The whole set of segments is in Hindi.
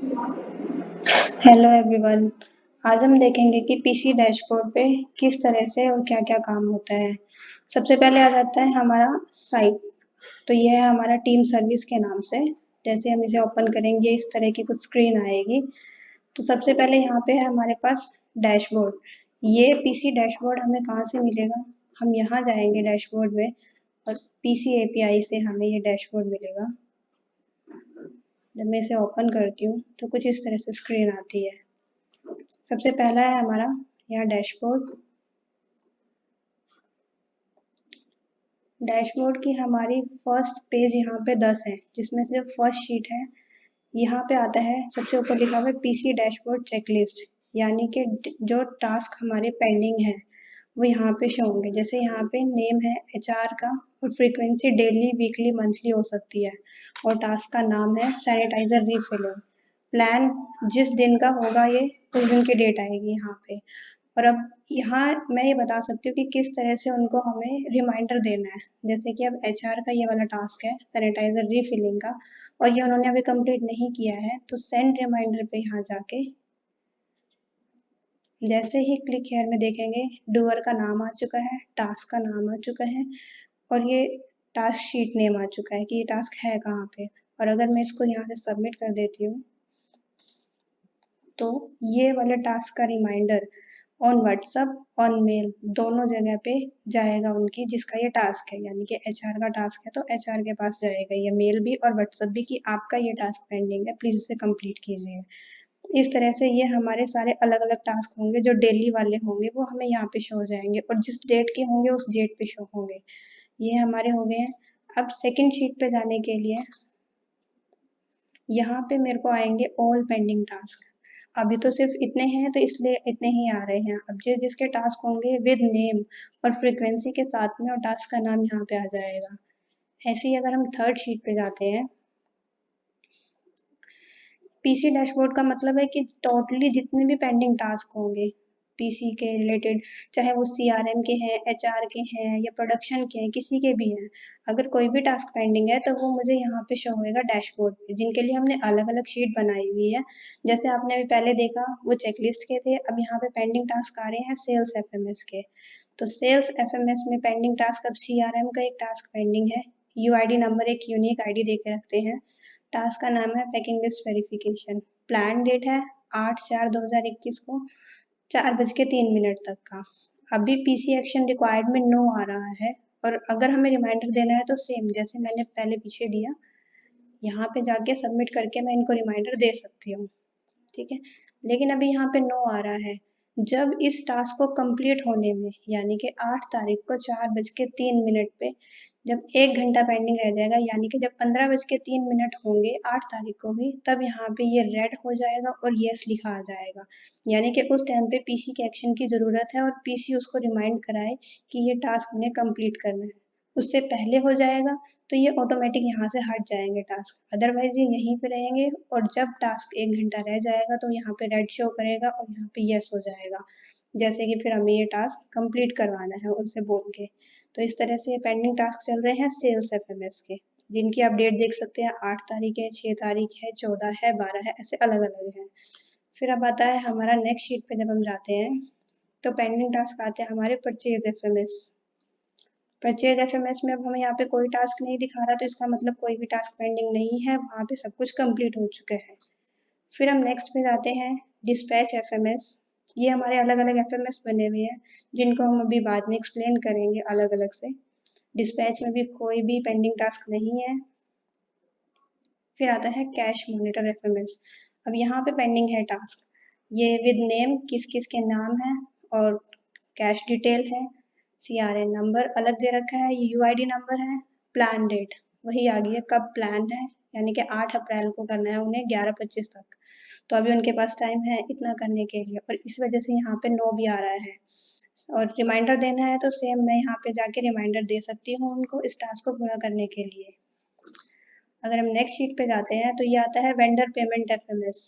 Hello everyone. आज हम देखेंगे कि पीसी डैशबोर्ड पे किस तरह से और क्या-क्या काम होता है। सबसे पहले आ जाता है हमारा साइट। तो ये है हमारा टीम सर्विस के नाम से। जैसे हम इसे ओपन करेंगे इस तरह की कुछ स्क्रीन आएगी। तो सबसे पहले यहाँ पे है हमारे पास डैशबोर्ड। ये पीसी डैशबोर्ड हमें कहाँ से मिलेगा? हम यहाँ जाएंगे डैशबोर्ड में और पीसी एपीआई से हमें ये डैशबोर्ड मिलेगा। जब मैं इसे ओपन करती हूँ तो कुछ इस तरह से स्क्रीन आती है। सबसे पहला है हमारा यहाँ डैशबोर्ड। डैशबोर्ड की हमारी फर्स्ट पेज यहाँ पे 10 है, जिसमें से फर्स्ट शीट है यहाँ पे आता है। सबसे ऊपर लिखा हुआ है पीसी डैशबोर्ड चेकलिस्ट, यानी कि जो टास्क हमारे पेंडिंग है वो यहाँ पे शो होंगे। जैसे यहाँ पे नेम है एचआर का और फ्रीक्वेंसी डेली वीकली मंथली हो सकती है, और टास्क का नाम है सैनिटाइजर रीफिलिंग। प्लान जिस दिन का होगा ये उस दिन की डेट आएगी यहाँ पे। और अब यहाँ मैं ये बता सकती हूँ कि किस तरह से उनको हमें रिमाइंडर देना है। जैसे कि अब एचआर का ये वाला टास्क है सैनिटाइजर रीफिलिंग का, और ये उन्होंने अभी कंप्लीट नहीं किया है, तो सेंड रिमाइंडर पे यहाँ जाके जैसे ही क्लिक हेयर में देखेंगे डूअर का नाम आ चुका है, टास्क का नाम आ चुका है, और ये टास्क शीट नेम आ चुका है कि ये टास्क है कहाँ पे। और अगर मैं इसको यहाँ से सबमिट कर देती हूँ तो ये वाले टास्क का reminder on WhatsApp on mail दोनों जगह पे जाएगा उनकी, जिसका ये टास्क है। यानी कि एचआर का टास्क है तो एचआर के पास जाएगा ये मेल भी और व्हाट्सएप भी कि आपका ये टास्क पेंडिंग है, प्लीज इसे कंप्लीट कीजिए। इस तरह से ये हमारे सारे अलग अलग टास्क होंगे जो डेली वाले होंगे वो हमें यहाँ पे शो हो जाएंगे, और जिस डेट के होंगे उस डेट पे शो होंगे। ये हमारे हो गए हैं। अब सेकंड शीट पे जाने के लिए यहाँ पे मेरे को आएंगे ऑल पेंडिंग टास्क। अभी तो सिर्फ इतने हैं तो इसलिए इतने ही आ रहे हैं। अब जिसके टास्क होंगे विद नेम और फ्रीक्वेंसी के साथ में और टास्क का नाम यहाँ पे आ जाएगा। ऐसे ही अगर हम थर्ड शीट पे जाते हैं, पीसी डैशबोर्ड का मतलब है कि टोटली जितने भी पेंडिंग टास्क होंगे पीसी के रिलेटेड, चाहे वो सीआरएम के हैं, एचआर के हैं या प्रोडक्शन के हैं, किसी के भी हैं, अगर कोई भी टास्क पेंडिंग है तो वो मुझे यहाँ पे शो होएगा डैशबोर्ड पे, जिनके लिए हमने अलग अलग शीट बनाई हुई है। जैसे आपने अभी पहले देखा वो चेकलिस्ट के थे, अब यहाँ पे पेंडिंग टास्क आ रहे हैं सेल्स एफएमएस के। तो सेल्स एफएमएस में पेंडिंग टास्क, अब सीआरएम का एक टास्क पेंडिंग है, यूआईडी नंबर एक यूनिक आईडी देके रखते हैं। टास्क का नाम है packing list verification. Plan date है 8/4/2021 को 4:03 तक का। अभी पीसी एक्शन रिक्वायर्ड में नो आ रहा है, और अगर हमें रिमाइंडर देना है तो सेम जैसे मैंने पहले पीछे दिया, यहाँ पे जाके सबमिट करके मैं इनको रिमाइंडर दे सकती हूँ। ठीक है, लेकिन अभी यहाँ पे नो आ रहा है। जब इस टास्क को कंप्लीट होने में यानी कि 8 तारीख को 4:03 पे जब 1 घंटा पेंडिंग रह जाएगा, यानी कि जब 15:03 होंगे 8 तारीख को भी, तब यहाँ पे ये रेड हो जाएगा और यस लिखा आ जाएगा। यानी कि उस टाइम पे पीसी के एक्शन की जरूरत है और पीसी उसको रिमाइंड कराए कि ये टास्क उन्हें कंप्लीट करना है। उससे पहले हो जाएगा तो ये ऑटोमेटिक यहाँ से हट जाएंगे टास्क, अदरवाइज ये यहीं पे रहेंगे। और जब टास्क 1 घंटा रह जाएगा तो यहाँ पे रेड शो करेगा और यहाँ पे यस हो जाएगा, जैसे कि फिर हमें ये टास्क कंप्लीट करवाना है उनसे बोल के। तो इस तरह से पेंडिंग टास्क चल रहे हैं सेल्स एफएमएस के, जिनकी आप डेट देख सकते हैं 8 तारीख है, 6 तारीख है, 14 है, 12 है, ऐसे अलग अलग है। फिर अब आता है हमारा नेक्स्ट शीट पे, जब हम जाते हैं तो पेंडिंग टास्क आते हैं हमारे परचेज एफएमएस। परचेज एफएमएस में अब हमें यहाँ पे कोई टास्क नहीं दिखा रहा, तो इसका मतलब कोई भी टास्क पेंडिंग नहीं है, वहाँ पे सब कुछ कंप्लीट हो चुके हैं। फिर हम नेक्स्ट पे जाते हैं डिस्पैच एफएमएस। ये हमारे अलग अलग एफएमएस बने हुए हैं जिनको हम अभी बाद में एक्सप्लेन करेंगे अलग अलग से। डिस्पैच में भी कोई भी पेंडिंग टास्क नहीं है। फिर आता है कैश मॉनिटर एफएमएस। अब यहाँ पे पेंडिंग है टास्क, ये विद नेम किस किस के नाम है और कैश डिटेल है, सीआरएन नंबर अलग दे रखा है, ये यूआईडी नंबर है, प्लान डेट वही आ गई है कब प्लान है, यानी कि 8 अप्रैल को करना है उन्हें 11:25 तक। तो अभी उनके पास टाइम है इतना करने के लिए, और इस वजह से यहाँ पे नो भी आ रहा है। और रिमाइंडर देना है तो सेम मैं यहाँ पे जाके रिमाइंडर दे सकती हूँ उनको इस टास्क को पूरा करने के लिए। अगर हम नेक्स्ट शीट पे जाते हैं तो ये आता है वेंडर पेमेंट एफएमएस।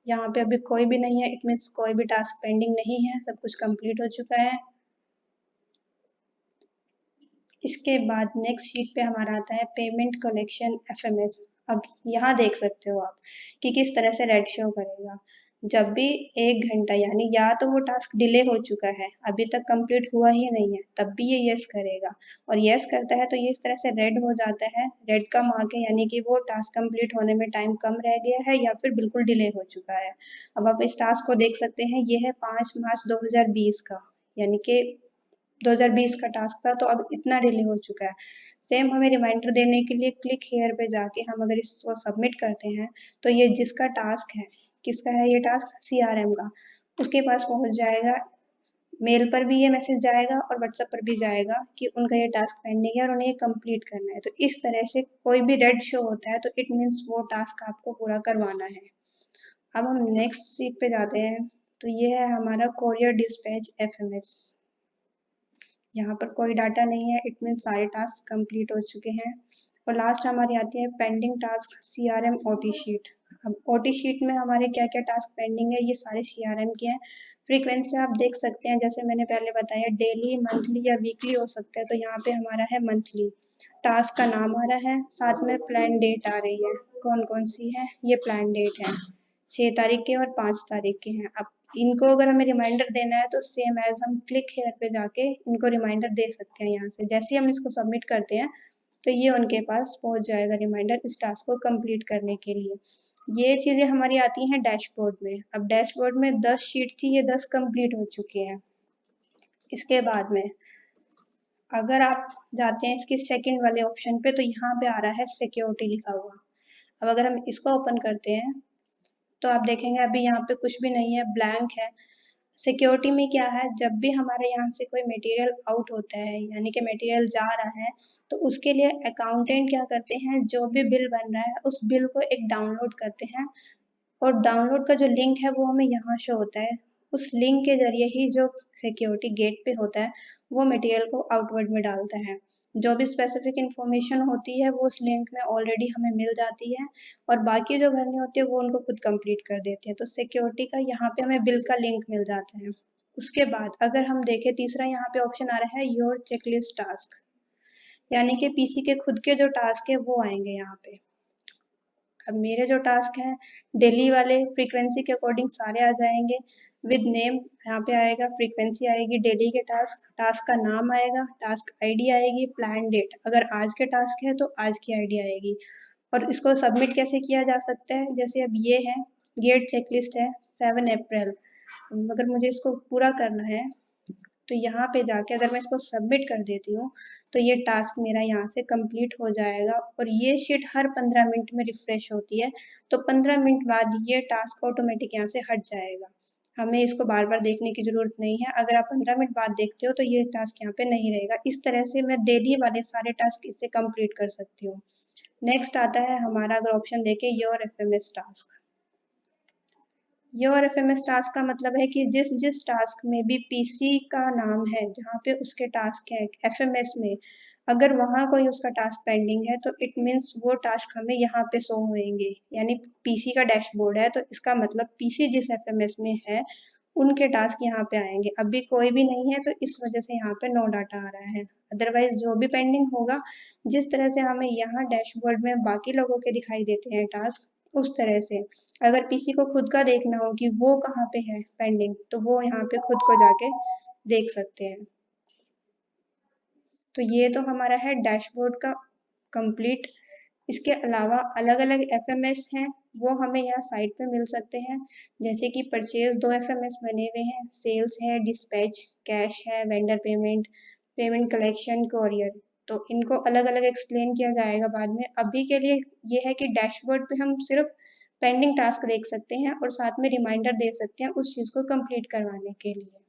यहाँ पे अभी कोई भी नहीं है, इट मीन्स कोई भी टास्क पेंडिंग नहीं है, सब कुछ कंप्लीट हो चुका है। इसके बाद नेक्स्ट शीट पे हमारा आता है पेमेंट कलेक्शन एफएमएस। अब यहाँ देख सकते हो आप कि किस तरह से रेड शो करेगा। जब भी 1 घंटा यानी या तो वो टास्क डिले हो चुका है, अभी तक कंप्लीट हुआ ही नहीं है, तब भी ये यस करेगा, और यस करता है तो ये इस तरह से रेड हो जाता है, रेड का मार्क है यानी कि वो टास्क कंप्लीट होने में टाइम कम रह गया है या फिर बिल्कुल डिले हो चुका है। अब आप इस टास्क को देख सकते हैं, ये है 5 मार्च 2020 का, यानी कि 2020 का टास्क था, तो अब इतना डिले हो चुका है। सेम हमें रिमाइंडर देने के लिए क्लिक हेयर पे जाके हम अगर इसको सबमिट करते हैं, तो ये जिसका टास्क है, किसका है ये टास्क, सीआरएम का, उसके पास पहुंच जाएगा। मेल पर भी ये मैसेज जाएगा और व्हाट्सएप पर भी जाएगा कि उनका ये टास्क पेंडिंग है और उन्हें ये कंप्लीट करना है। तो इस तरह से कोई भी रेड शो होता है तो इट मीन्स वो टास्क आपको पूरा करवाना है। अब हम नेक्स्ट सीट पे जाते हैं, तो ये है हमारा कोरियर डिस्पैच एफएमएस। यहाँ पर कोई डाटा नहीं है, इट मीन सारे टास्क कंप्लीट हो चुके हैं। और लास्ट हमारी आती है pending task CRM OT sheet. अब ओटी शीट में हमारे क्या क्या टास्क पेंडिंग है, ये सारे सीआरएम के हैं। फ्रीक्वेंसी आप देख सकते हैं, जैसे मैंने पहले बताया डेली, मंथली या वीकली हो सकता है, तो यहाँ पे हमारा है मंथली। टास्क का नाम आ रहा है, साथ में प्लान डेट आ रही है, कौन कौन सी है, ये प्लान डेट है, 6 तारीख के और 5 तारीख के हैं। अब इनको अगर हमें रिमाइंडर देना है तो सेम एज हम क्लिक हेयर पे जाके इनको रिमाइंडर दे सकते हैं। यहाँ से जैसे ही हम इसको सबमिट करते हैं तो ये उनके पास पहुंच जाएगा रिमाइंडर इस टास्क को कंप्लीट करने के लिए। ये चीजें हमारी आती हैं डैशबोर्ड में। अब डैशबोर्ड में 10 शीट थी, ये 10 कंप्लीट हो चुकी हैं। इसके बाद में अगर आप जाते हैं इसके सेकंड वाले ऑप्शन पे, तो यहाँ पे आ रहा है सिक्योरिटी लिखा हुआ। अब अगर हम इसको ओपन करते हैं तो आप देखेंगे अभी यहाँ पे कुछ भी नहीं है, ब्लैंक है। सिक्योरिटी में क्या है, जब भी हमारे यहाँ से कोई मटेरियल आउट होता है यानी कि मटेरियल जा रहा है, तो उसके लिए अकाउंटेंट क्या करते हैं, जो भी बिल बन रहा है उस बिल को एक डाउनलोड करते हैं, और डाउनलोड का जो लिंक है वो हमें यहाँ शो होता है। उस लिंक के जरिए ही जो सिक्योरिटी गेट पे होता है वो मटेरियल को आउटवर्ड में डालता है। जो भी स्पेसिफिक इंफॉर्मेशन होती है वो उस लिंक में ऑलरेडी हमें मिल जाती है, और बाकी जो भरनी होती है वो उनको खुद कंप्लीट कर देते हैं। तो सिक्योरिटी का यहाँ पे हमें बिल का लिंक मिल जाता है। उसके बाद अगर हम देखें, तीसरा यहाँ पे ऑप्शन आ रहा है योर चेकलिस्ट टास्क, यानी कि पीसी के खुद के जो टास्क है वो आएंगे यहाँ पे। अब मेरे जो टास्क हैं डेली वाले, फ्रीक्वेंसी के अकॉर्डिंग सारे आ जाएंगे विद नेम। यहाँ पे आएगा, फ्रीक्वेंसी आएगी, डेली के टास्क, टास्क का नाम आएगा, टास्क आईडी आएगी, प्लान डेट, अगर आज के टास्क है तो आज की आईडी आएगी। और इसको सबमिट कैसे किया जा सकता है, जैसे अब ये है गेट चेकलिस्ट है 7 अप्रैल। अगर मुझे इसको पूरा करना है तो यहाँ पे जाके अगर मैं इसको सबमिट कर देती हूँ तो ये टास्क मेरा यहाँ से कंप्लीट हो जाएगा। और ये शीट हर 15 मिनट में रिफ्रेश होती है, तो 15 मिनट बाद ये टास्क ऑटोमेटिक यहाँ से हट जाएगा। हमें इसको बार बार देखने की जरूरत नहीं है, अगर आप 15 मिनट बाद देखते हो तो ये टास्क यहाँ पे नहीं रहेगा। इस तरह से मैं डेली वाले सारे टास्क इससे कंप्लीट कर सकती हूँ। नेक्स्ट आता है हमारा, अगर ऑप्शन देखे, your FMS task. Your FMS task का मतलब है कि जिस जिस टास्क में भी पीसी का नाम है, जहाँ पे उसके टास्क है एफएमएस में, अगर वहाँ कोई उसका टास्क पेंडिंग है तो इट मीन्स वो टास्क हमें यहाँ पे शो होंगे। यानी पीसी का डैशबोर्ड है तो इसका मतलब पीसी जिस एफएमएस में है उनके टास्क यहाँ पे आएंगे। अभी कोई भी नहीं है तो इस वजह से यहाँ पे नो डाटा आ रहा है। अदरवाइज जो भी पेंडिंग होगा, जिस तरह से हमें यहाँ डैशबोर्ड में बाकी लोगों के दिखाई देते हैं टास्क, उस तरह से अगर किसी को खुद का देखना हो कि वो कहाँ पे है पेंडिंग, तो वो यहाँ पे खुद को जाके देख सकते हैं। तो ये तो हमारा है डैशबोर्ड का कंप्लीट। इसके अलावा अलग अलग एफएमएस हैं, वो हमें यहाँ साइट पे मिल सकते हैं। जैसे कि परचेज 2 एफएमएस बने हुए हैं, सेल्स है, डिस्पैच, कैश है, vendor payment, payment collection, courier. तो इनको अलग अलग एक्सप्लेन किया जाएगा बाद में। अभी के लिए ये है कि डैशबोर्ड पे हम सिर्फ पेंडिंग टास्क देख सकते हैं और साथ में रिमाइंडर दे सकते हैं उस चीज़ को कंप्लीट करवाने के लिए।